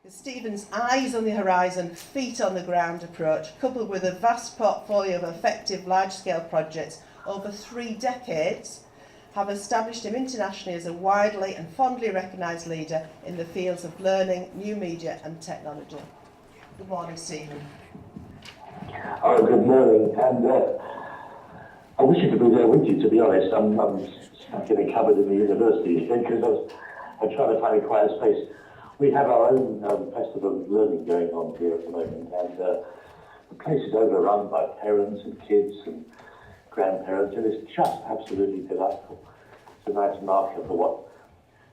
Stephen's eyes on the horizon, feet on the ground approach, coupled with a vast portfolio of effective large-scale projects over 3 decades, have established him internationally as a widely and fondly recognised leader in the fields of learning, new media and technology. Good morning, Stephen. Oh, good morning. And I wish you could be there with you, to be honest. I'm stuck in a cupboard in the university because I'm trying to find a quiet space. We have our own festival of learning going on here at the moment, and the place is overrun by parents and kids and grandparents, and it's just absolutely delightful. It's a nice marker for what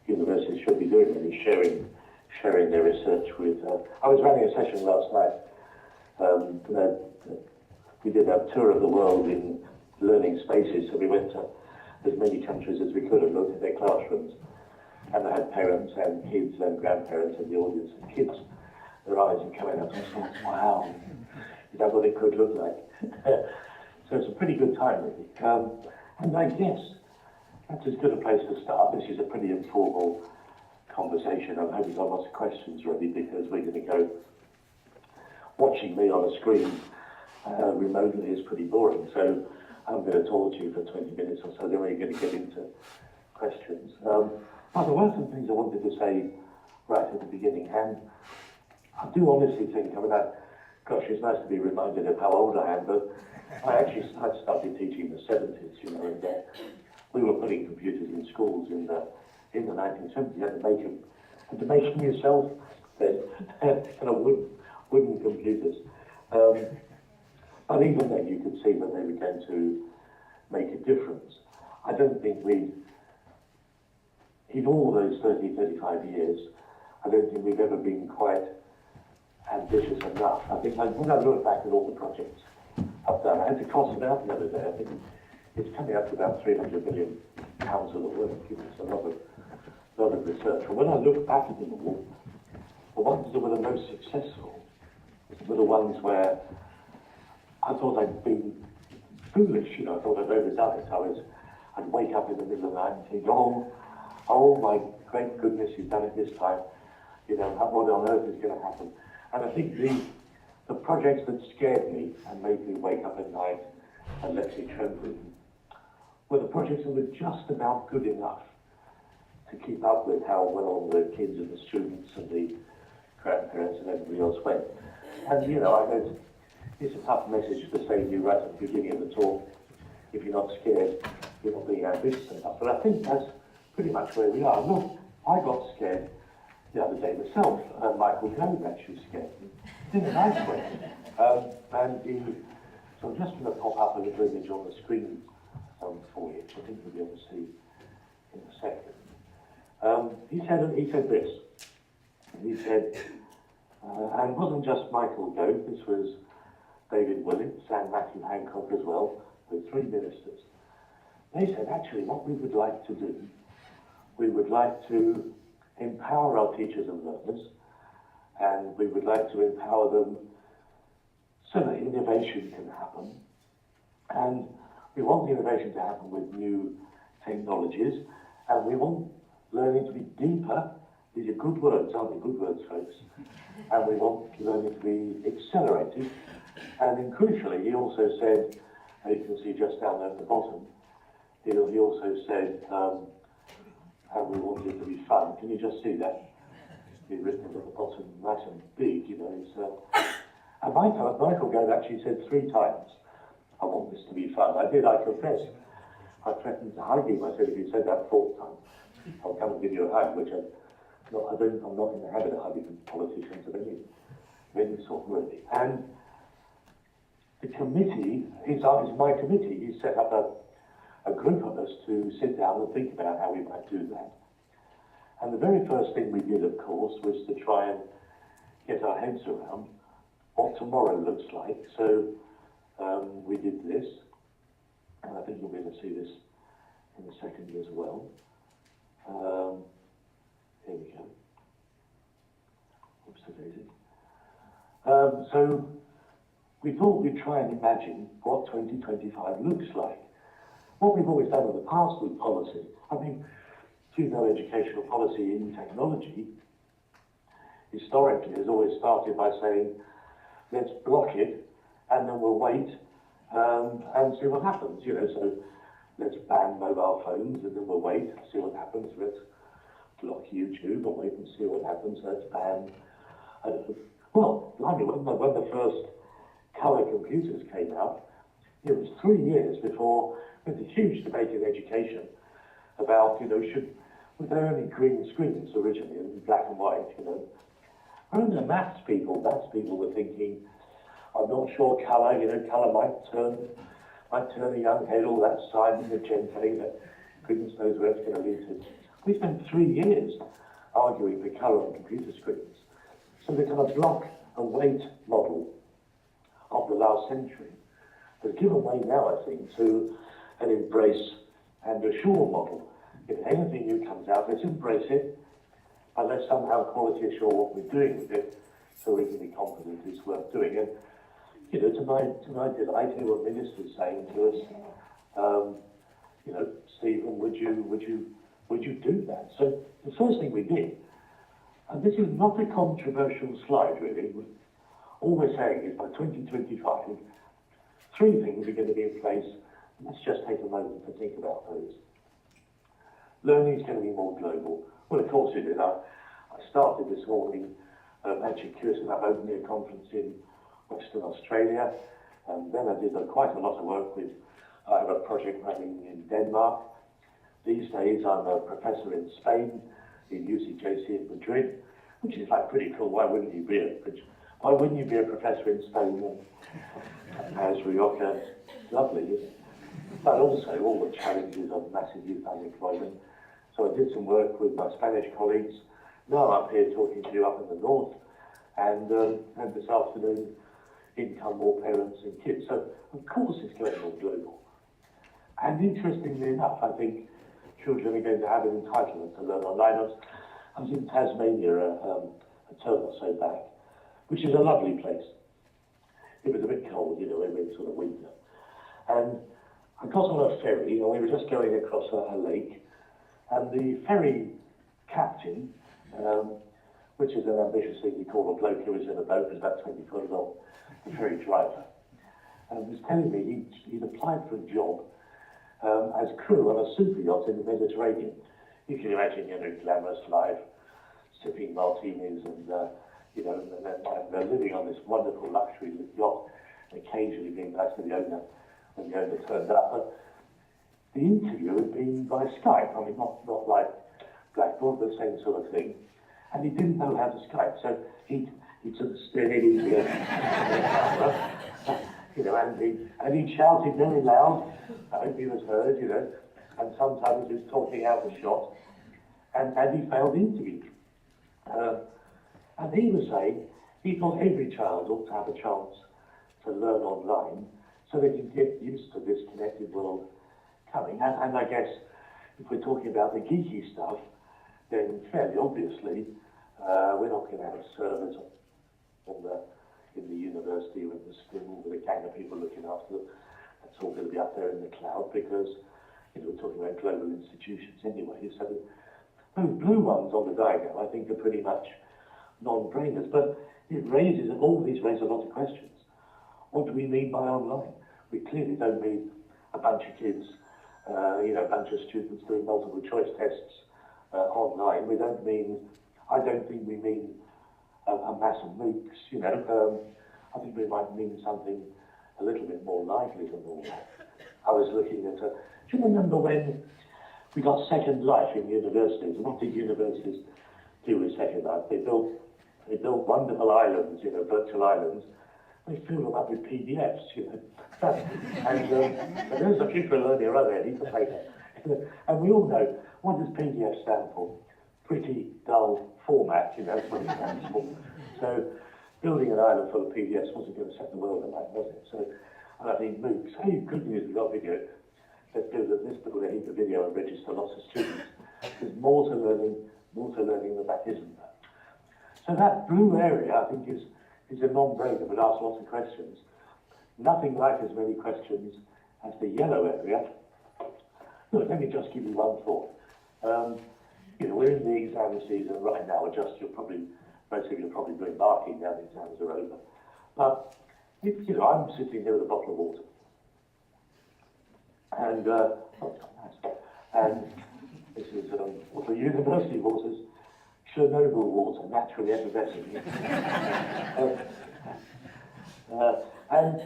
universities should be doing, really sharing their research with. I was running a session last night. We did a tour of the world in learning spaces, so we went to as many countries as we could and looked at their classrooms. And they had parents and kids and grandparents in the audience, and kids, their eyes are coming up and saying, wow, is that what it could look like? So it's a pretty good time, really. And I guess that's as good a place to start. This is a pretty informal conversation. I hope you've got lots of questions ready, because we're going to go. Watching me on a screen remotely is pretty boring, so I'm going to talk to you for 20 minutes or so, then we're going to get into questions. But there were some things I wanted to say right at the beginning, and I do honestly think, gosh, it's nice to be reminded of how old I am, but I started teaching in the 70s, and we were putting computers in schools in the 1970s. You had to make them yourself, then, kind of wooden computers. But even then, you could see that they were going to make a difference. I don't think in all those 30, 35 years, I don't think we've ever been quite ambitious enough. I think when I look back at all the projects I've done, I had to cost it out the other day. I think it's coming up to about £300 million worth of work. It's a lot of research. And when I look back at them all, the ones that were the most successful were the ones where I thought I'd been foolish. I thought I'd overdone it. I'd wake up in the middle of the night and think, oh my great goodness, you've done it this time. What on earth is going to happen? And I think the projects that scared me and made me wake up at night and left me trembling were the projects that were just about good enough to keep up with how well the kids and the students and the grandparents and everybody else went. And I know it's a tough message to say to you right at the beginning of the talk. If you're not scared, you're not being ambitious enough. But I think that's pretty much where we are. Look, I got scared the other day myself. Michael Gove actually scared me in a nice way. So I'm just going to pop up a little image on the screen for you, which I think you'll be able to see in a second. He said this. He said, and it wasn't just Michael Gove, this was David Willits and Matthew Hancock as well, the 3 ministers. They said, actually, what we would like to do, we would like to empower our teachers and learners, and we would like to empower them so that innovation can happen. And we want the innovation to happen with new technologies, and we want learning to be deeper. These are good words, aren't they? Good words, folks. And we want learning to be accelerated. And then crucially, he also said, and you can see just down there at the bottom, he also said, and we want it to be fun. Can you just see that? It's written at the bottom, nice and big, And Michael Gove actually said 3 times, I want this to be fun. I confess. I threatened to hug him. I said, if you said that 4th time, I'll come and give you a hug, which I'm not in the habit of hugging politicians of any sort, really. And the committee, it's my committee, he set up a group of us to sit down and think about how we might do that. And the very first thing we did, of course, was to try and get our heads around what tomorrow looks like. So we did this, and I think you'll be able to see this in a second as well. Here we go. Oops, daisy. So we thought we'd try and imagine what 2025 looks like. What we've always done in the past with policy, educational policy in technology historically has always started by saying, let's block it, and then we'll wait and see what happens. So let's ban mobile phones, and then we'll wait and see what happens. Let's block YouTube and wait and see what happens. Let's ban. Well, blimey, when the first colour computers came out, it was 3 years before there was a huge debate in education about, were there only green screens originally and black and white, And the maths people were thinking, I'm not sure colour, colour might turn a young head, all that side magenta, goodness knows where it's going to lead to. We spent 3 years arguing for colour on computer screens. So the kind of block and wait model of the last century has given way now, I think, to an embrace and assure model. If anything new comes out, let's embrace it, and let's somehow quality assure what we're doing with it, so we can be confident it's worth doing. And to my delight, there were ministers saying to us, Stephen, would you do that? So the first thing we did, and this is not a controversial slide really, all we're saying is by 2025, 3 things are going to be in place. Let's just take a moment to think about those. Learning is going to be more global. Well, of course it is. I started this morning actually curious about opening a conference in Western Australia, and then I did quite a lot of work with, I have a project running in Denmark. These days I'm a professor in Spain, in UCJC in Madrid, which is like pretty cool. Why wouldn't you be a professor in Spain? As Rioja, lovely, isn't it? But also all the challenges of massive youth unemployment. So I did some work with my Spanish colleagues. Now I'm up here talking to you up in the north, and this afternoon, income more parents and kids. So of course it's going more global. And interestingly enough, I think children are going to have an entitlement to learn online. I was in Tasmania a term or so back, which is a lovely place. It was a bit cold, we're in sort of winter. And I got on a ferry, and we were just going across a lake, and the ferry captain, which is an ambitious thing we call a bloke who was in a boat, was about 20 foot long, the ferry driver, and was telling me he'd applied for a job as crew on a super yacht in the Mediterranean. You can imagine, glamorous life, sipping martinis and they're living on this wonderful luxury yacht, and occasionally being nice to the owner when the owner turned up. But the interview had been by Skype. I mean, not like Blackboard, but the same sort of thing. And he didn't know how to Skype, so he sort of stared into the camera, and he shouted very loud. I hope he was heard, and sometimes he was talking out the shot, and he failed the interview. And he was saying he thought every child ought to have a chance to learn online so they can get used to this connected world coming. And I guess if we're talking about the geeky stuff, then fairly obviously we're not going to have servers in the university or in the school with a gang of people looking after them. That's all going to be up there in the cloud because we're talking about global institutions anyway. So those blue ones on the diagram I think are pretty much non-brainers, but all these raise a lot of questions. What do we mean by online? We clearly don't mean a bunch of kids, a bunch of students doing multiple choice tests online. I don't think we mean a mass of MOOCs, I think we might mean something a little bit more lively than all that. I was looking at, do you remember when we got Second Life in universities? And what did universities do with Second Life? They built wonderful islands, virtual islands. They fill them up with PDFs, and there's a people learning around there, need to pay that. And we all know, what does PDF stand for? Pretty dull format, that's what it stands for. So building an island full of PDFs wasn't going to set the world alight, was it? So, and I think MOOCs, hey, good news, we've got video. Let's build a heap of video and register lots of students. There's more to learning than that, isn't there? So that blue area, I think, is a non-brainer, but asks lots of questions. Nothing like as many questions as the yellow area. Look, let me just give you one thought. We're in the exam season right now. You'll probably most of you are probably doing marking now the exams are over. But, you know, I'm sitting here with a bottle of water. And, and this is water, university waters, Chernobyl water, naturally effervescent. And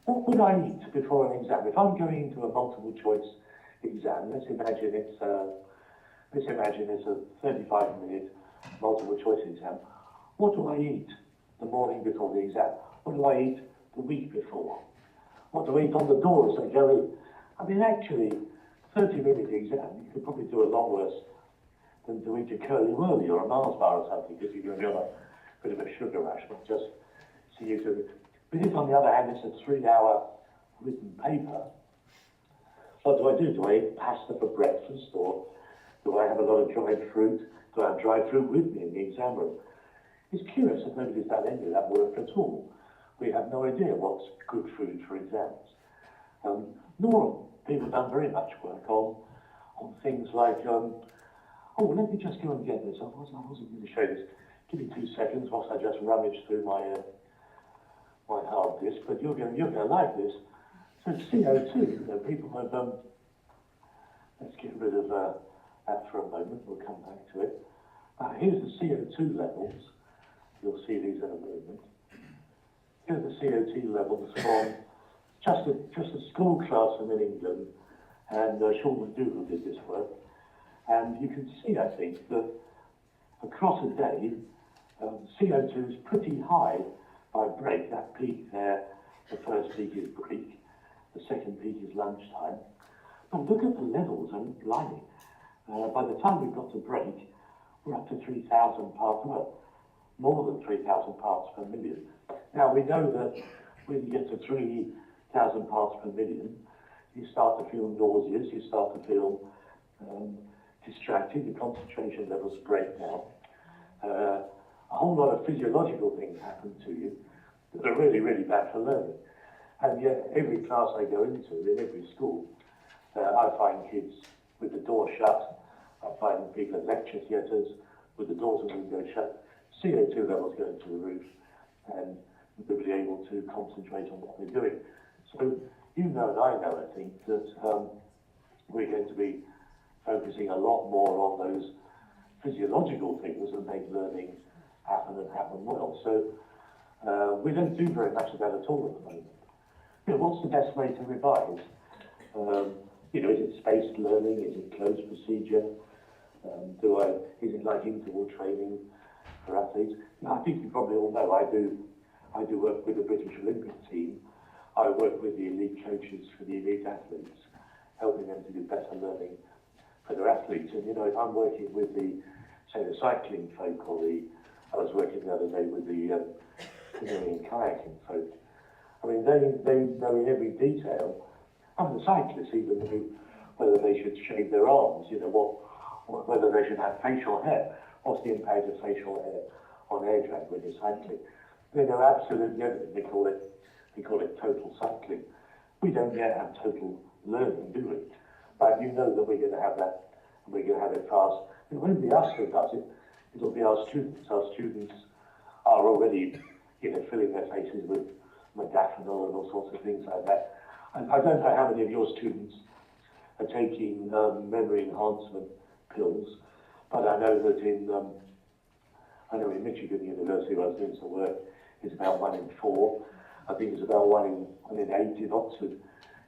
what would I eat before an exam? If I'm going into a multiple choice exam, let's imagine it's a 35-minute multiple choice exam. What do I eat the morning before the exam? What do I eat the week before? What do I eat on the door as I go in? I mean, actually, 30-minute exam, you could probably do a lot worse than to eat a curly whirly or a Mars bar or something, because you're going to be on a bit of a sugar rush, not just see you do it. But if, on the other hand, it's a 3-hour written paper, what do? Do I eat pasta for breakfast, or do I have a lot of dried fruit? Do I have dried fruit with me in the exam room? It's curious that nobody's done any of that work at all. We have no idea what's good food for exams. Nor have people done very much work on things like, oh, let me just go and get this. I wasn't going to show this. Give me 2 seconds whilst I just rummage through my hard disk, but you're going to like this. So CO2, you know, people have, let's get rid of that for a moment, we'll come back to it. Here's the CO2 levels. You'll see these in a moment. Here are the CO2 levels from just a school classroom in England, and Sean McDougall did this work. And you can see, I think, that across a day, CO2 is pretty high by break. That peak there, the first peak is break, the second peak is lunchtime. But look at the levels, and blimey, by the time we've got to break, we're up to 3,000 parts, well, more than 3,000 parts per million. Now, we know that when you get to 3,000 parts per million, you start to feel nauseous, you start to feel distracted, the concentration levels break down. A whole lot of physiological things happen to you that are really, really bad for learning. And yet, every class I go into, in every school, I find kids with the door shut, I find people at lecture theatres with the doors and windows shut, CO2 levels going through the roof, and they're really able to concentrate on what they're doing. So, you know and I know, I think, that we're going to be focusing a lot more on those physiological things that make learning happen and happen well. So, we don't do very much of that at all at the moment. You know, what's the best way to revise? You know, is it spaced learning? Is it closed procedure? Is it like interval training for athletes? Now, I think you probably all know I do work with the British Olympic team. I work with the elite coaches for the elite athletes, helping them to do better learning for their athletes. And you know, if I'm working with the cycling folk, or I was working the other day with the canoeing and kayaking folk. I mean, they know in every detail. I mean, the cyclists even know whether they should shave their arms, you know, whether they should have facial hair. What's the impact of facial hair on air drag when you're cycling? They know absolutely everything. They call it total cycling. We don't yet have total learning, do we? But you know that we're going to have that, and we're going to have it fast. It won't be us who does it. It'll be our students. Our students are already, you know, filling their faces with modafinil and all sorts of things like that. And I don't know how many of your students are taking memory enhancement pills, but I know that in Michigan University, where I was doing some work, it's about 1 in 4. I think it's about 1 in 8 in Oxford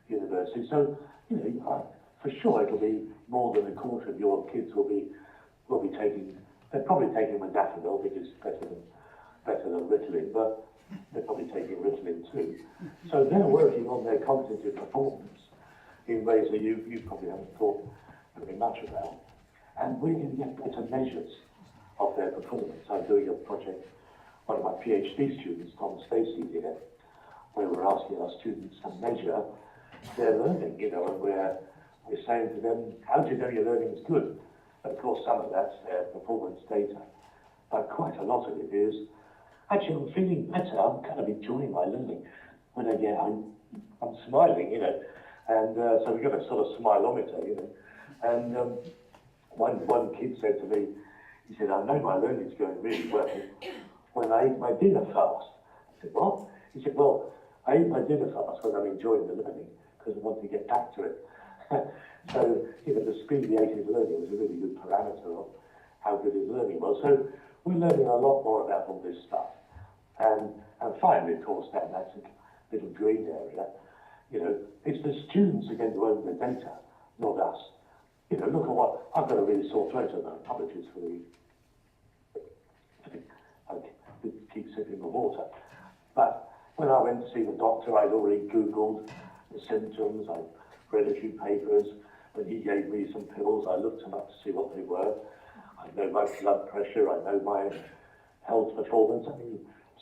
University. So, you know, for sure it'll be more than a quarter of your kids will be taking. They're probably taking modafinil because it's better than Ritalin, but they're probably taking Ritalin too. So they're working on their cognitive performance in ways that you probably haven't thought very much about. And we're going to get better measures of their performance. I'm doing a project, one of my PhD students, Tom Stacey here, where we're asking our students to measure their learning, you know, and we're saying to them, how do you know your learning is good? And of course, some of that's their performance data, but quite a lot of it is, actually, I'm feeling better, I'm kind of enjoying my learning. When I get home, I'm smiling, you know, and so we've got a sort of smilometer, you know, and one kid said to me, He said, I know my learning's going really well when I eat my dinner fast. I said, what? He said, well, I eat my dinner fast when I'm enjoying the learning because I want to get back to it. So, the speed he ate his learning was a really good parameter of how good his learning was. So we're learning a lot more about all this stuff. And finally, of course, that's a little green area. It's the students who are going to own the data, not us. Look at what, I've got a really sore throat at the moment. Apologies for I keep sipping the water. But when I went to see the doctor, I'd already Googled the symptoms, I read a few papers. When he gave me some pills, I looked them up to see what they were. I know my blood pressure, I know my health performance. I mean,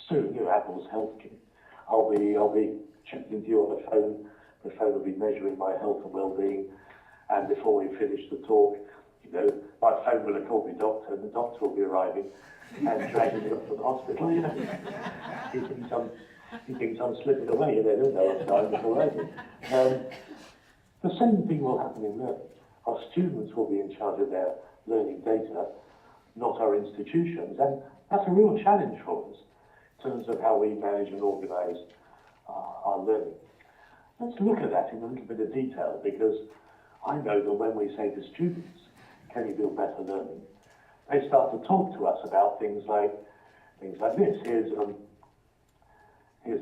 soon, Apple's health kit. I'll be checking to you on the phone. The phone will be measuring my health and well-being. And before we finish the talk, my phone will have called me doctor, and the doctor will be arriving and dragging me up to the hospital. He thinks I'm slipping away, and they don't know I'm dying before I do. The same thing will happen in learning. Our students will be in charge of their learning data, not our institutions, and that's a real challenge for us in terms of how we manage and organise our learning. Let's look at that in a little bit of detail, because I know that when we say to students, can you build better learning, they start to talk to us about things like this. Here's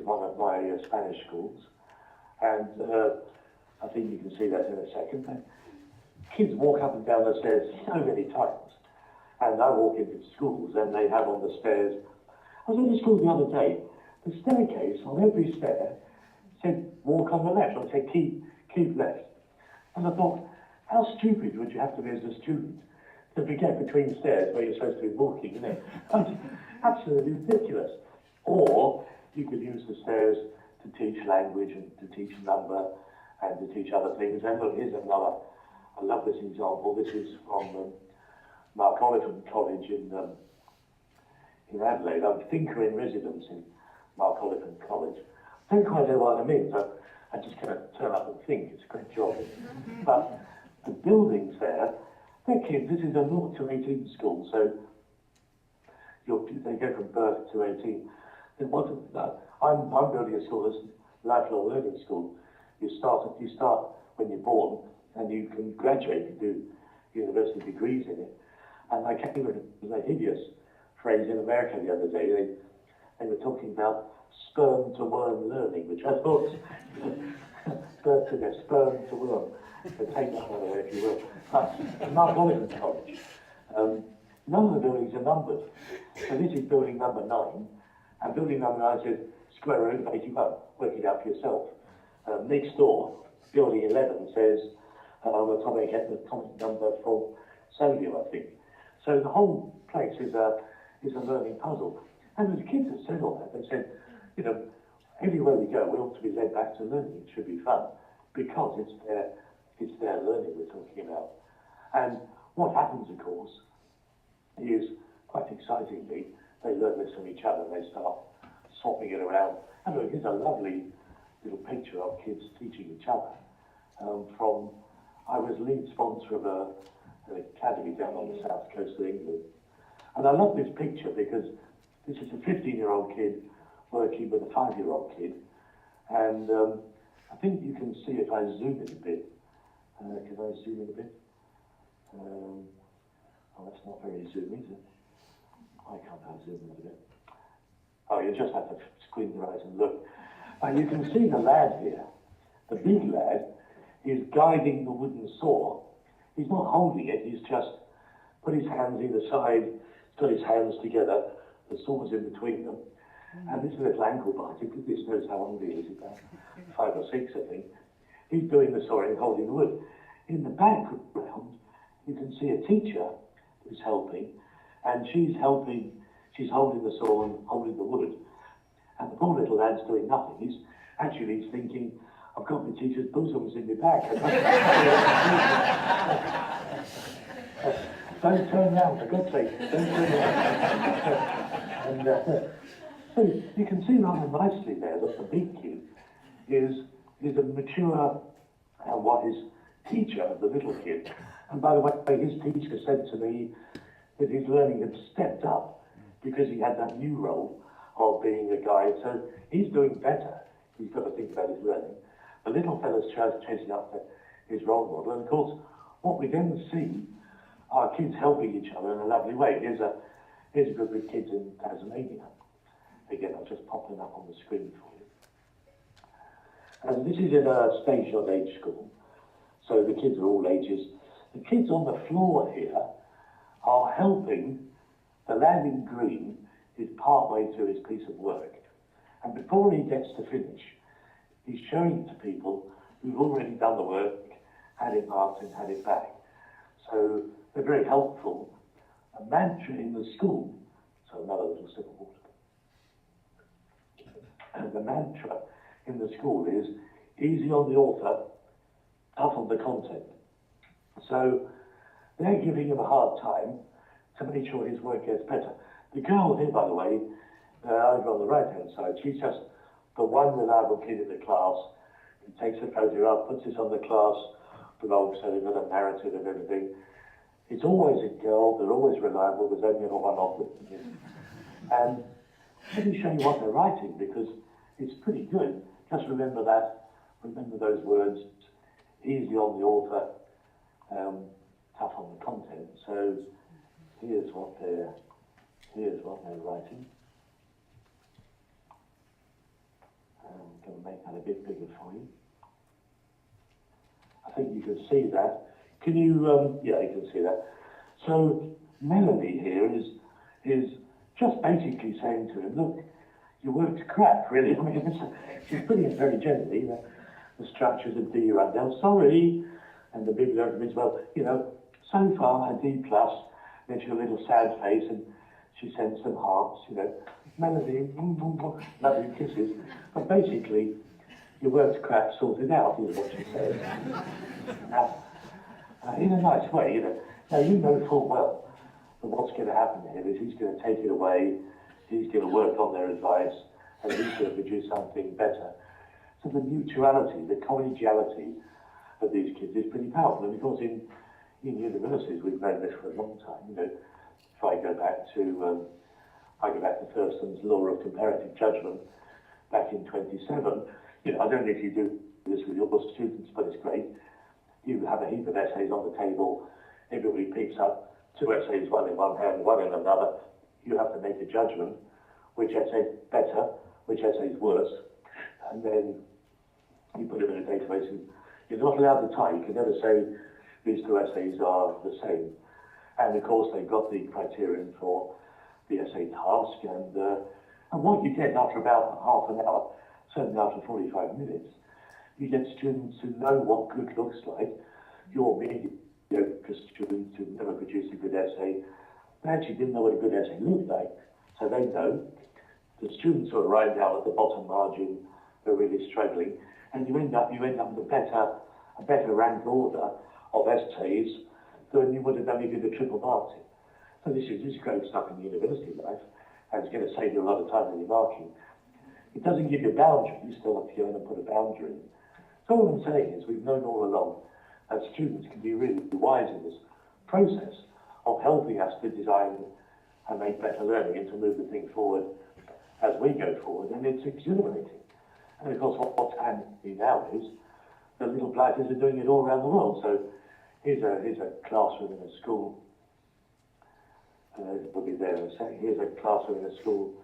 one of my Spanish schools, and I think you can see that in a second. Kids walk up and down the stairs so many times, and I walk into schools and they have on the stairs. I was in the school the other day. The staircase on every stair said walk on the left, or said keep left. And I thought, how stupid would you have to be as a student to forget between stairs where you're supposed to be walking, Absolutely ridiculous. Or you could use the stairs to teach language and to teach number and to teach other things. And look, here's another. I love this example. This is from Mark Oliphant College in Adelaide. I'm thinker in residence in Mark Oliphant College. I don't quite know what it means. I just kind of turn up and think. It's a great job. But the buildings there, they're kids. This is a 0 to 18 school, so they go from birth to 18. I'm building a school, this lifelong learning school. You start when you're born, and you can graduate and do university degrees in it. And I came with a hideous phrase in America the other day. They were talking about sperm to worm learning, which I thought sperm to worm. So take that one away if you will. But Mark Oliphant College, none of the buildings are numbered. So this is building number 9, and building number 9 says square root of 81. Work it out for yourself. Next door, building 11 says atomic number for sodium, I think. So the whole place is a learning puzzle. And the kids have said all that. They said, everywhere we go, we ought to be led back to learning. It should be fun, because it's their learning we're talking about. And what happens, of course, is quite excitingly, they learn this from each other and they start swapping it around. And look, here's a lovely little picture of kids teaching each other. I was lead sponsor of an academy down on the south coast of England. And I love this picture because this is a 15-year-old kid working with a 5-year-old kid. And I think you can see if I zoom in a bit. Can I zoom in a bit? Oh, that's not very zoomy, is it? Why can't I zoom in a bit? Oh, you just have to squint your eyes and look. And you can see the lad here, the big lad, is guiding the wooden saw. He's not holding it, he's just put his hands either side, he's got his hands together, the saw's in between them, and this little ankle biter, goodness knows how old he is, about 5 or 6, I think. He's doing the sawing, holding the wood. In the background, you can see a teacher who's helping, and she's holding the saw and holding the wood. And the poor little lad's doing nothing. He's thinking, I've got my teacher's bosoms in my back. Don't turn round, for God's sake, don't turn round. And so you can see rather nicely there that the big kid is a mature and wise teacher of the little kid. And by the way, his teacher said to me, that his learning had stepped up because he had that new role of being a guide. So he's doing better. He's got to think about his learning. The little fella's chasing after his role model. And of course, what we then see are kids helping each other in a lovely way. Here's a group of kids in Tasmania. Again, I'll just pop them up on the screen for you. And this is in a station age school. So the kids are all ages. The kids on the floor here are helping. The lad in green is partway through his piece of work. And before he gets to finish, he's showing it to people who've already done the work, had it marked and had it back. So they're very helpful. A mantra in the school, so another little sip of water. And the mantra in the school is easy on the author, tough on the content. So they're giving him a hard time to make sure his work gets better. The girl here, by the way, over on the right-hand side, she's just the one reliable kid in the class who takes a photograph, puts it on the class blog, so they've got a narrative of everything. It's always a girl, they're always reliable, there's only ever one of them. And let me show you what they're writing, because it's pretty good. Just remember those words, easy on the author, tough on the content. So here's what they're writing. I'm going to make that a bit bigger for you. I think you can see that. Can you, yeah, you can see that. So Melanie here is just basically saying to him, look, your work's crap, really. I mean, she's putting it very gently. The structure's a D rundown, sorry. And the bibliography as well, you know, so far a D plus, then she's a little sad face and she sends some hearts, you know. Melody, lovely kisses. But basically, your work's crap, sorted out, is what she says. In a nice way, you know. Now, you know full well that what's going to happen here is he's going to take it away, he's going to work on their advice, and he's going to produce something better. So the mutuality, the collegiality of these kids is pretty powerful. And of course, in universities, we've known this for a long time. You know, if I go back to Thurston's Law of Comparative Judgment back in 27, you know, I don't know if you do this with your students, but it's great. You have a heap of essays on the table, everybody picks up 2 essays, one in one hand, one in another. You have to make a judgment, which essay's better, which essay's worse, and then you put them in a database, and you're not allowed to tie. You can never say these 2 essays are the same. And of course, they've got the criterion for the essay task, and what you get after about half an hour, certainly after 45 minutes, you get students who know what good looks like. Your mediocre students who never produced a good essay, they actually didn't know what a good essay looked like, so they know. The students who are right down at the bottom margin are really struggling, and you end up with a better ranked order of essays than you would have done if you did triple marked it. So this is great stuff in university life, and it's going to save you a lot of time when you're marking. It doesn't give you a boundary, you still have to go in and put a boundary in. So all I'm saying is we've known all along that students can be really wise in this process of helping us to design and make better learning and to move the thing forward as we go forward, and it's exhilarating. And of course what's handy now is the little blighters are doing it all around the world. So here's a classroom in a school. We'll be there in a second. Here's a classroom in a school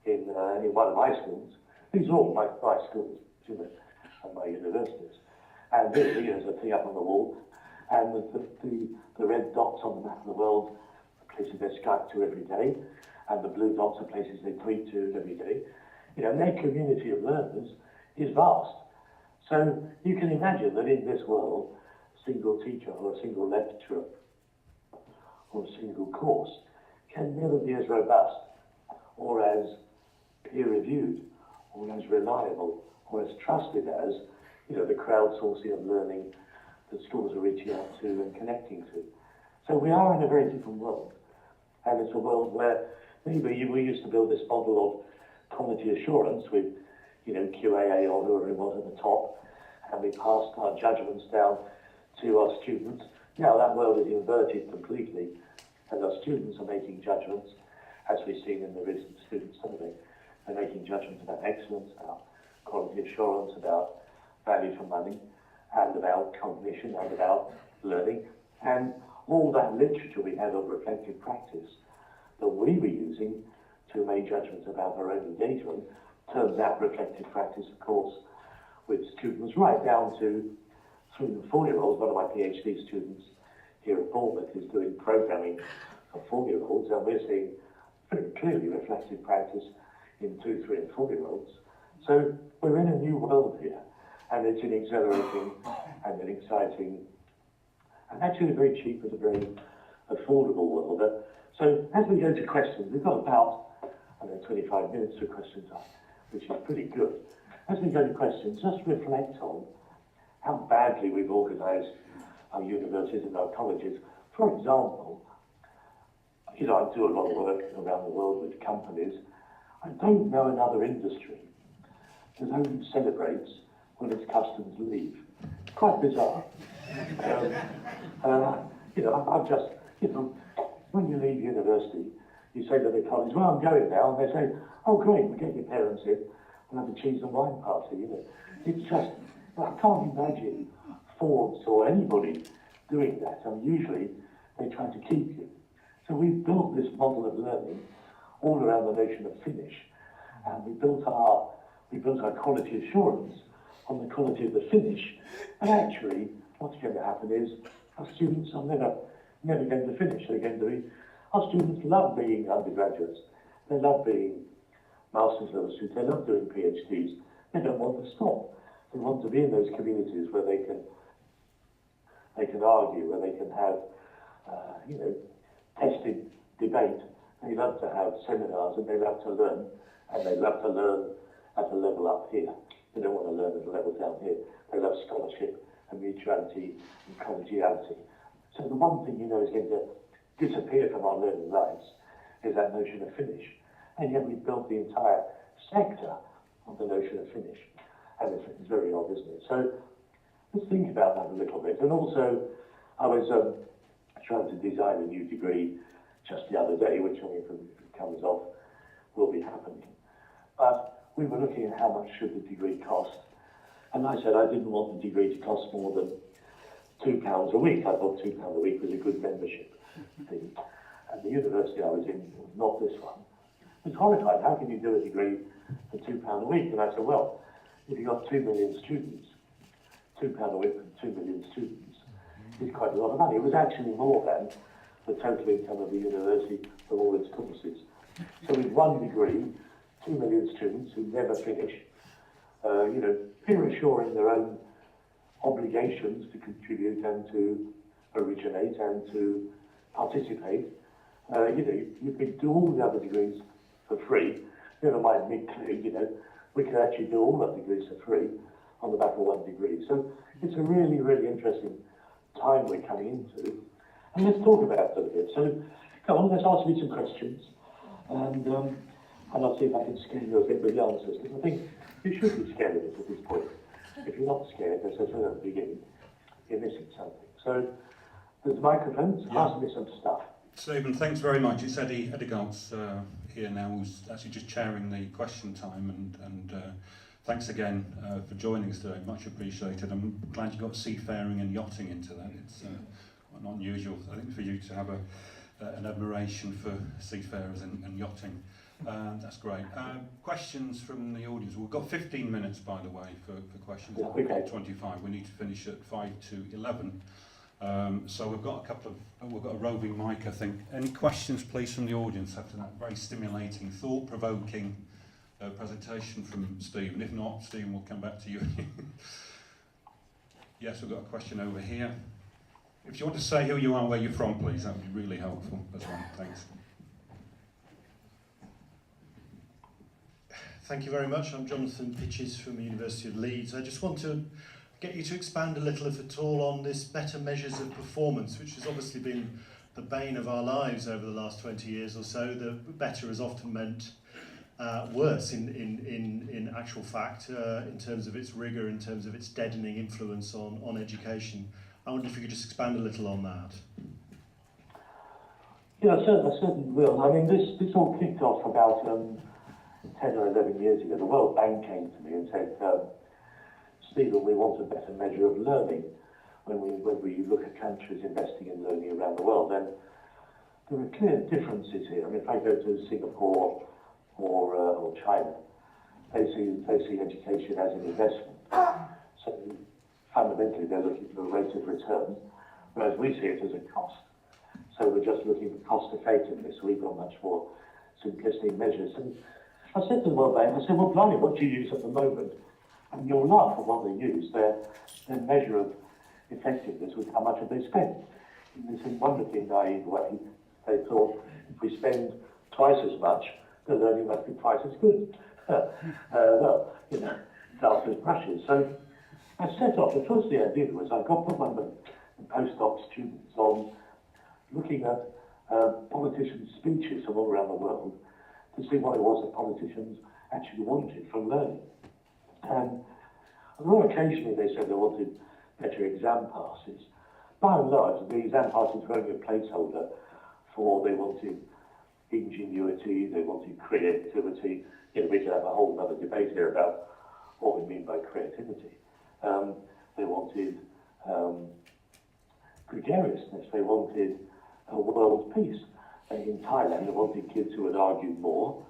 in one of my schools. These are all my schools, you know, and my universities. And here's a thing up on the wall, and the red dots on the map of the world are places they Skype to every day, and the blue dots are places they tweet to every day. You know, their community of learners is vast. So you can imagine that in this world, a single teacher or a single lecturer or a single course can never be as robust or as peer-reviewed or as reliable or as trusted as, you know, the crowdsourcing of learning that schools are reaching out to and connecting to. So we are in a very different world, and it's a world where maybe we used to build this model of quality assurance with, you know, QAA or whoever it was at the top, and we passed our judgments down to our students. Now that world is inverted completely, and our students students are making judgments, as we've seen in the recent student survey. They're making judgments about excellence, about quality assurance, about value for money, and about cognition, and about learning. And all that literature we had of reflective practice that we were using to make judgments about our own engagement turns out reflective practice, of course, with students right down to 3 and 4-year-olds. One of my PhD students here at Bournemouth is doing programming for 4-year-olds, and we're seeing very clearly reflective practice in 2, 3 and 4-year-olds. So we're in a new world here, and it's an exhilarating and an exciting and actually a very cheap and a very affordable world. So as we go to questions, we've got about 25 minutes for questions, which is pretty good. As we go to questions, just reflect on how badly we've organised our universities and our colleges. For example, I do a lot of work around the world with companies. I don't know another industry that only celebrates when its customers leave. It's quite bizarre. I've just, when you leave university, you say to the college, well, I'm going now, and they say, oh, great, we'll get your parents in and have a cheese and wine party, It's just, I can't imagine Forbes or anybody doing that, and usually they try to keep you. So we've built this model of learning all around the notion of finish, and we built our quality assurance on the quality of the finish. And actually, what's going to happen is our students are never going to finish. Our students love being undergraduates. They love being master's level students. They love doing PhDs. They don't want to stop. They want to be in those communities where they can argue, where they can have, tested debate. They love to have seminars, and they love to learn, and they love to learn at a level up here. They don't want to learn at a level down here. They love scholarship and mutuality and collegiality. So the one thing is going to disappear from our learning lives is that notion of finish. And yet we've built the entire sector on the notion of finish. And it's very odd, isn't it? So let's think about that a little bit. And also, I was trying to design a new degree just the other day, which, if it comes off, will be happening. But we were looking at how much should the degree cost. And I said I didn't want the degree to cost more than £2 a week. I thought £2 a week was a good membership fee. And the university I was in was not this one. I was horrified. How can you do a degree for £2 a week? And I said, well, if you've got 2 million students, £2 a week for 2 million students is quite a lot of money. It was actually more than the total income of the university for all its courses. So with one degree, 2 million students who never finish, peer assuring their own obligations to contribute and to originate and to participate. You could do all the other degrees for free. Never mind mid-clear, we could actually do all the degrees for free on the back of one degree. So it's a really, really interesting time we're coming into. And let's talk about it a bit. So come on, let's ask me some questions. And I'll see if I can scare you a bit with the answers, because I think you should be scared of it at this point. If you're not scared, as I said at the beginning, you're missing something. So there's microphones. Yeah. Ask me some stuff. Stephen, thanks very much. It's Eddie Galtz here now, who's actually just chairing the question time, and thanks again for joining us today. Much appreciated. I'm glad you got seafaring and yachting into that. It's quite unusual, I think, for you to have an admiration for seafarers and yachting. That's great. Questions from the audience. We've got 15 minutes, by the way, for questions. Yeah, okay. 25. We need to finish at 5 to 11. So we've got we've got a roving mic, I think. Any questions, please, from the audience after that very stimulating, thought-provoking presentation from Stephen? If not, Stephen, we'll come back to you. Yes, we've got a question over here. If you want to say who you are and where you're from, please, that would be really helpful as well. Thanks. Thank you very much. I'm Jonathan Pitches from the University of Leeds. I just want to get you to expand a little, if at all, on this better measures of performance, which has obviously been the bane of our lives over the last 20 years or so. The better has often meant worse in actual fact, in terms of its rigour, in terms of its deadening influence on education. I wonder if you could just expand a little on that. Yeah, I certainly will. I mean, this all kicked off about 10 or 11 years ago. The World Bank came to me and said, Stephen, we want a better measure of learning when we look at countries investing in learning around the world. And there are clear differences here. I mean, if I go to Singapore or China, they see education as an investment. So fundamentally, they're looking for a rate of return, whereas we see it as a cost. So we're just looking for cost effectiveness. We've got much more simplistic measures. And I said to the World Bank, I said, well, blimey, what do you use at the moment? And you'll laugh at what they use. Their measure of effectiveness was how much have they spent. In this wonderfully naive way, they thought if we spend twice as much, the learning must be twice as good. Well, you know, it's after brushes. So I set off. The first thing I did was I got one of the postdoc students on looking at politicians' speeches from all around the world to see what it was that politicians actually wanted from learning. And although occasionally they said they wanted better exam passes, by and large, the exam passes were only a placeholder for they wanted ingenuity, they wanted creativity. You know, we could have a whole other debate here about what we mean by creativity. They wanted gregariousness, they wanted world peace. In Thailand, they wanted kids who would argue more.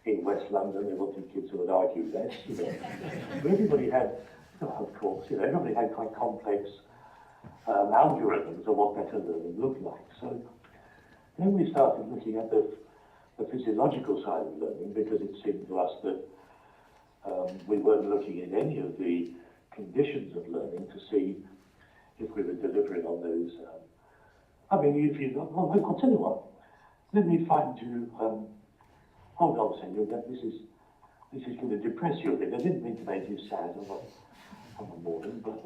In West London, they wanted kids who would argue less. You know. Everybody had, of course, you know, everybody had quite complex algorithms of what better learning looked like. So then we started looking at the physiological side of learning, because it seemed to us that we weren't looking at any of the conditions of learning to see if we were delivering on those. I mean, if you, well, I'll tell you what. Let me find you. Hold on a second. This is going to depress you a bit. I didn't mean to make you sad on the morning, but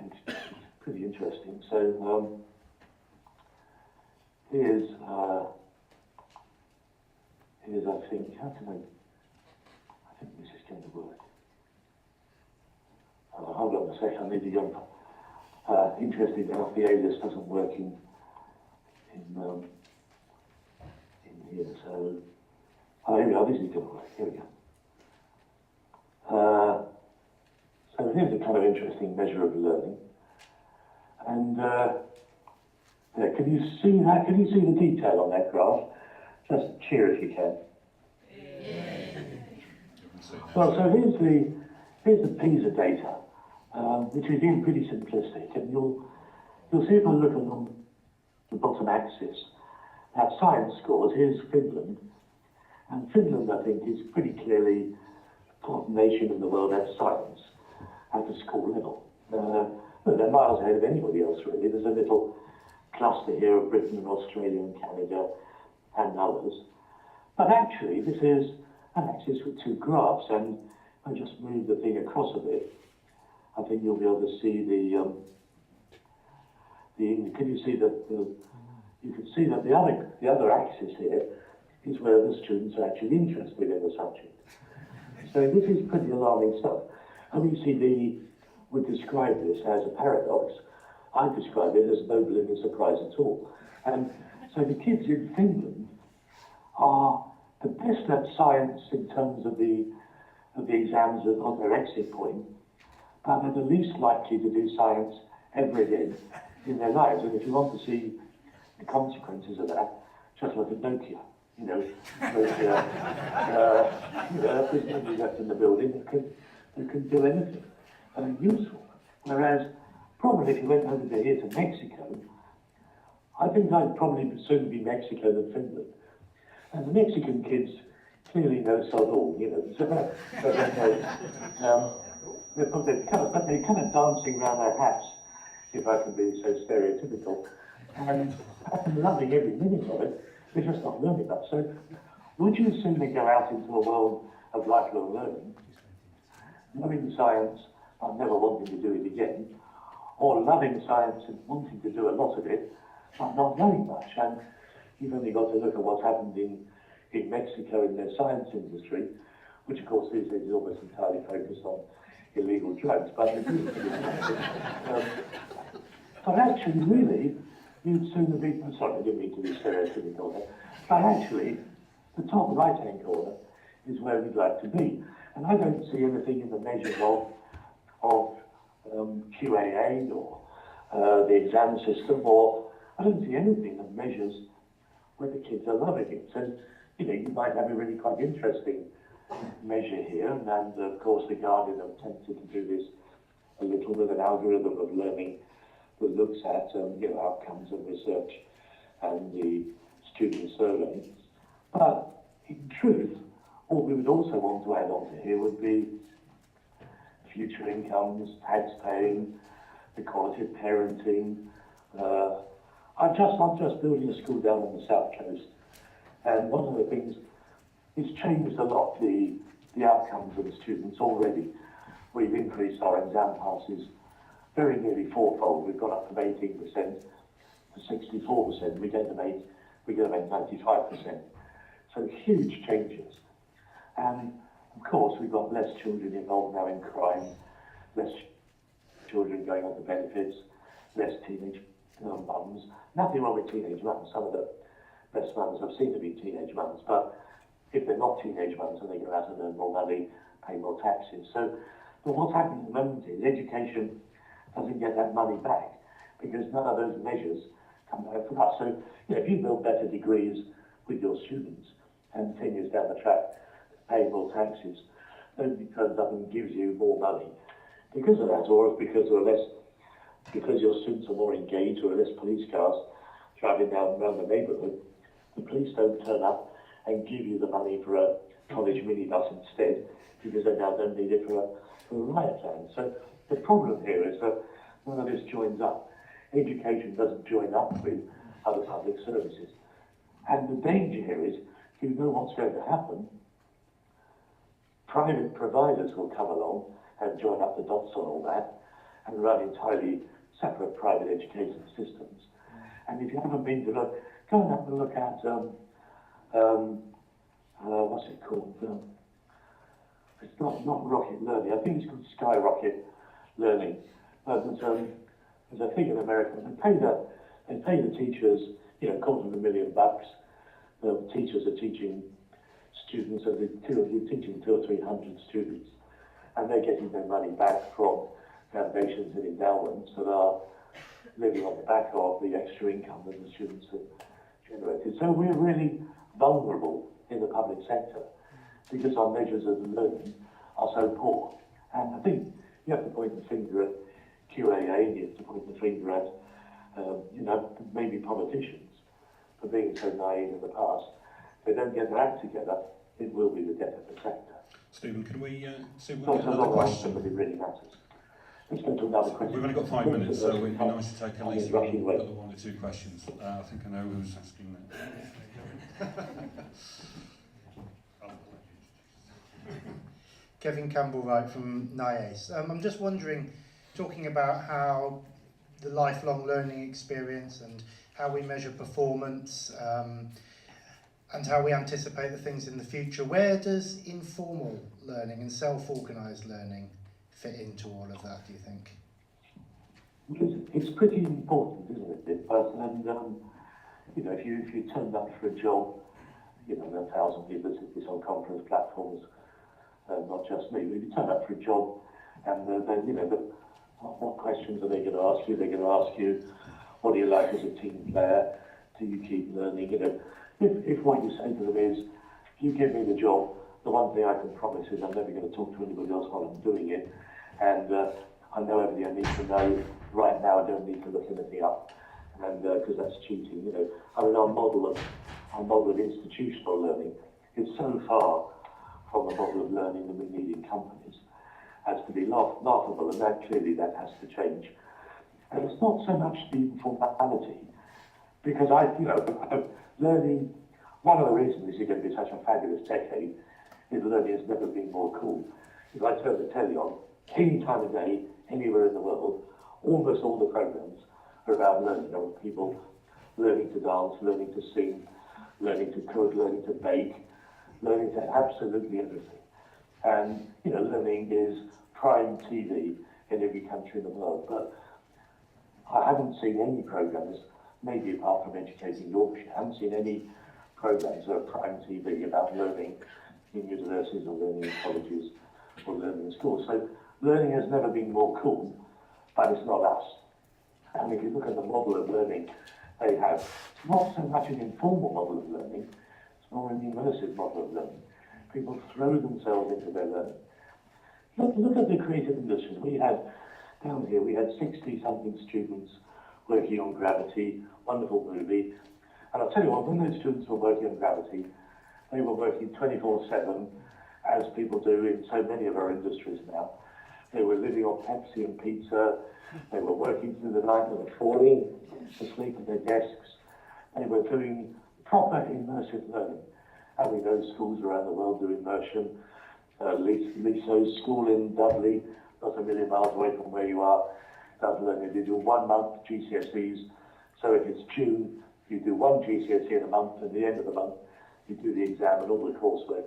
it's pretty interesting. So here's I think. How can I think this is going to work. Hold on a second. I need to go. Interesting enough, the alias doesn't work in here. So, here we go. This is going to work. Here we go. So here's a kind of interesting measure of learning. And yeah, can you see that? Can you see the detail on that graph? Just cheer if you can. Well, so here's the PISA data, which is again pretty simplistic, and you'll see if I look along the bottom axis at science scores. Here's Finland, and Finland, I think, is pretty clearly the top nation in the world at science at the school level. They're miles ahead of anybody else, really. There's a little cluster here of Britain and Australia and Canada and others. But actually, this is an axis with two graphs, and I just move the thing across a bit. I think you'll be able to see can you see that you can see that the other axis here is where the students are actually interested in the subject. So this is pretty alarming stuff. OECD would describe this as a paradox. I describe it as no blooming surprise at all. And so the kids in Finland are the best at science in terms of the exams on their exit point, but they're the least likely to do science ever again in their lives. And if you want to see the consequences of that, just look at Nokia. You know, Nokia, there's nobody left in the building that can do anything useful. Whereas, probably if you went over to here to Mexico, I think I'd probably sooner be Mexico than Finland. And the Mexican kids clearly know sod all, you know. So they're kind of dancing around their hats, if I can be so stereotypical, and I'm loving every minute of it. They're just not learning that. So, would you sooner go out into a world of lifelong learning, loving science but never wanting to do it again, or loving science and wanting to do a lot of it but not knowing much? And you've only got to look at what's happened in Mexico in their science industry, which of course these days is almost entirely focused on illegal drugs, but actually really, you'd sooner be, sorry, I didn't mean to be stereotypical there, but actually, the top right-hand corner is where we'd like to be. And I don't see anything in the measures of QAA or the exam system, or I don't see anything that measures whether kids are loving it. So, you know, you might have a really quite interesting measure here, and of course the Guardian have attempted to do this a little with an algorithm of learning that looks at you know, outcomes of research and the student survey. But in truth, what we would also want to add on to here would be future incomes, tax paying, the quality of parenting. I'm just building a school down on the south coast, and one of the things, it's changed a lot the outcomes of the students already. We've increased our exam passes very nearly fourfold. We've gone up from 18% to 64%. We're going to make 95%. So huge changes. And of course, we've got less children involved now in crime, less children going on to benefits, less teenage mums. Nothing wrong with teenage mums. Some of the best mums I've seen have been teenage mums, but if they're not teenage mums, then they go out and earn more money, pay more taxes. So, but what's happening at the moment is education doesn't get that money back because none of those measures come back for us. So, you know, if you build better degrees with your students and 10 years down the track, pay more taxes, nobody turns up and gives you more money because of that, or because your students are more engaged, or less police cars driving down around the neighbourhood, the police don't turn up and give you the money for a college minibus instead, because they now don't need it for a riot plan. So the problem here is that none of this joins up. Education doesn't join up with other public services. And the danger here is, you know what's going to happen. Private providers will come along and join up the dots on all that and run entirely separate private education systems. And if you haven't been to look, go and have a look at, what's it called? It's not Rocket Learning. I think it's called Skyrocket Learning. But there's a thing in America. They pay the teachers, you know, $250,000. The teachers are teaching students, so they're teaching 200 or 300 students, and they're getting their money back from foundations and endowments that are living on the back of the extra income that the students have generated. So we're really vulnerable in the public sector because our measures of learning are so poor. And I think you have to point the finger at QAA, you have to point the finger at, you know, maybe politicians for being so naive in the past. If they don't get their act together, it will be the death of the sector. Stephen, can we see if we Not get so another long question? answer, but it really matters. Let's go to another question. We've only got 5 minutes, so it'd be nice to take at least Rushing one late. or two questions. I think I know who's asking that. Kevin Campbell-Wright from NIACE. I'm just wondering, talking about how the lifelong learning experience and how we measure performance and how we anticipate the things in the future, where does informal learning and self-organised learning fit into all of that, do you think? It's pretty important, isn't it? And you know, if you turned up for a job, you know, 1,000 people visit this on conference platforms, not just me. But if you turn up for a job, and then you know, what questions are they going to ask you? They're going to ask you, what do you like as a team player? Do you keep learning? You know, if what you say to them is, if you give me the job, the one thing I can promise is I'm never going to talk to anybody else while I'm doing it, and I know everything I need to know right now. I don't need to look anything up, and because that's cheating. You know, I mean, our model of institutional learning is so far from the model of learning that we need in companies as to be laughable, and that clearly that has to change. And it's not so much the informality, because learning, one of the reasons it's going to be such a fabulous decade is learning has never been more cool. If I turn the telly on, any time of day, anywhere in the world, almost all the programs are about learning. There are people learning to dance, learning to sing, learning to cook, learning to bake, learning to absolutely everything. And, you know, learning is prime TV in every country in the world. But I haven't seen any programs maybe apart from Educating Yorkshire, I haven't seen any programmes that are prime TV about learning in universities or learning in colleges or learning in schools. So learning has never been more cool, but it's not us. And if you look at the model of learning they have, it's not so much an informal model of learning, it's more an immersive model of learning. People throw themselves into their learning. Look at the creative industries. We had, down here, we had 60-something students working on Gravity, wonderful movie. And I'll tell you what, when those students were working on Gravity, they were working 24/7, as people do in so many of our industries now. They were living on Pepsi and pizza. They were working through the night. They were falling asleep at their desks. They were doing proper immersive learning. And we know schools around the world do immersion. Liso's school in Dudley, not a million miles away from where you are, does learning. They do 1 month GCSEs. So if it's June, you do one GCSE in a month, and at the end of the month, you do the exam and all the coursework,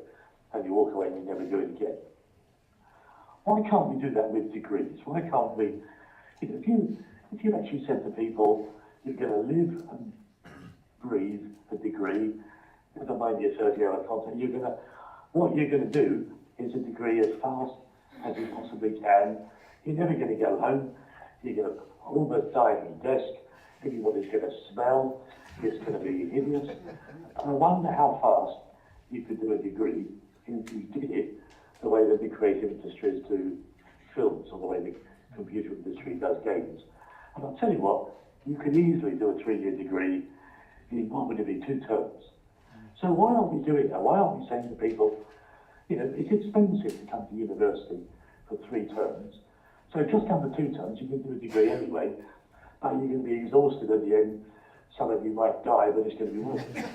and you walk away and you never do it again. Why can't we do that with degrees? Why can't we, if you actually said to people, you're going to live and breathe a degree, never mind your 30-hour content, what you're going to do is a degree as fast as you possibly can. You're never going to go home. You're going to almost die on your desk. Everybody's going to smell. It's going to be hideous. And I wonder how fast you could do a degree if you did it the way that the creative industries do films or the way the computer industry does games. And I'll tell you what, you could easily do a 3-year degree in what would it be, 2 terms. So why aren't we doing that? Why aren't we saying to people, it's expensive to come to university for 3 terms. So just come for 2 terms, you can do a degree anyway, but you're going to be exhausted at the end. Some of you might die, but it's going to be worth it.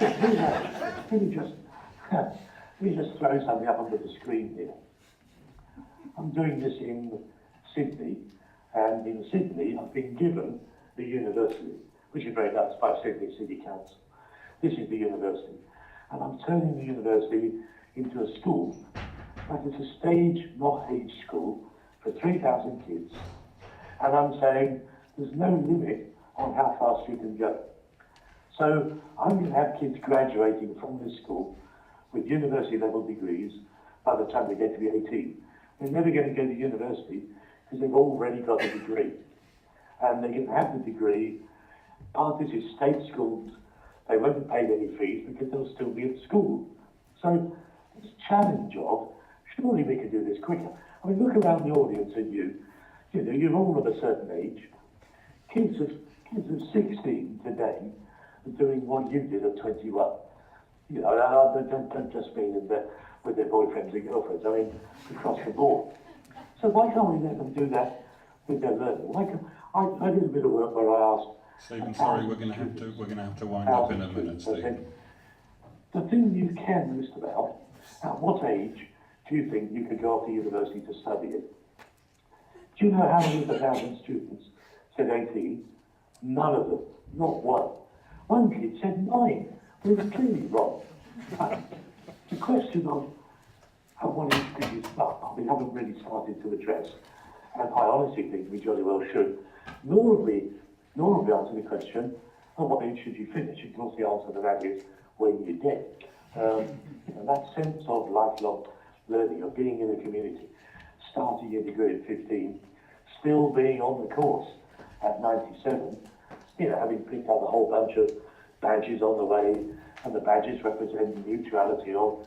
Let me just throw something up onto the screen here. I'm doing this in Sydney, and in Sydney I've been given the university, which is very nice, by Sydney City Council. This is the university, and I'm turning the university into a school, but it's a stage, not age school, for 3,000 kids, and I'm saying there's no limit on how fast you can go. So I'm going to have kids graduating from this school with university level degrees by the time they get to be 18. They're never going to go to university because they've already got a degree. And they can have the degree. Part of this is state schools. They won't be paid any fees because they'll still be at school. So this challenge of, surely we can do this quicker. I mean, look around the audience at you. You're all of a certain age. Kids of 16 today are doing what you did at 21. Don't just mean with their boyfriends and girlfriends. I mean, across the board. So why can't we let them do that with their learning? I did a bit of work where I asked. Stephen, sorry, we're going to have to wind up in a minute, Stephen. The thing you care most about, at what age do you think you could go off to university to study it? Do you know how many of the 1,000 students said 18? None of them, not one. One kid said 9. We were clearly wrong. The question of how one age could you start, we haven't really started to address, and I honestly think we jolly well should. Nor have we answered the question of what age should you finish. Of course, the answer to that is when you're dead. That sense of lifelong learning, of being in a community, starting your degree at 15, still being on the course at 97, having picked up a whole bunch of badges on the way, and the badges represent mutuality of,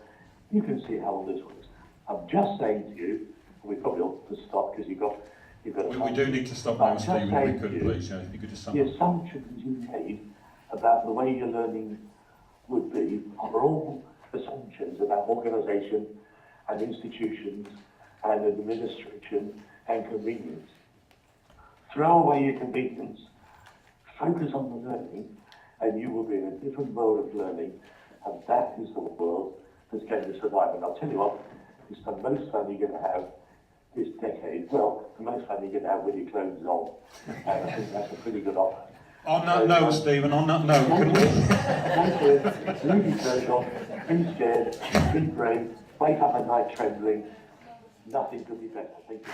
you can see how all this works. I'm just saying to you, we probably ought to stop because you've got We do need to stop now, Stephen, if we could, please. If you could just sum the up. assumptions you made about the way your learning would be are all assumptions about organisation and institutions and administration and convenience. Throw away your convenience, focus on the learning, and you will be in a different world of learning, and that is the world that's going to survive. And I'll tell you what, it's the most fun you're going to have this decade. Well, the most fun you're going to have with your clothes on. And I think that's a pretty good offer. On that note, Stephen, on that note, can we... Thank you. Leave your clothes on, be scared, be brave, wake up at night trembling. Nothing could be better. Thank you.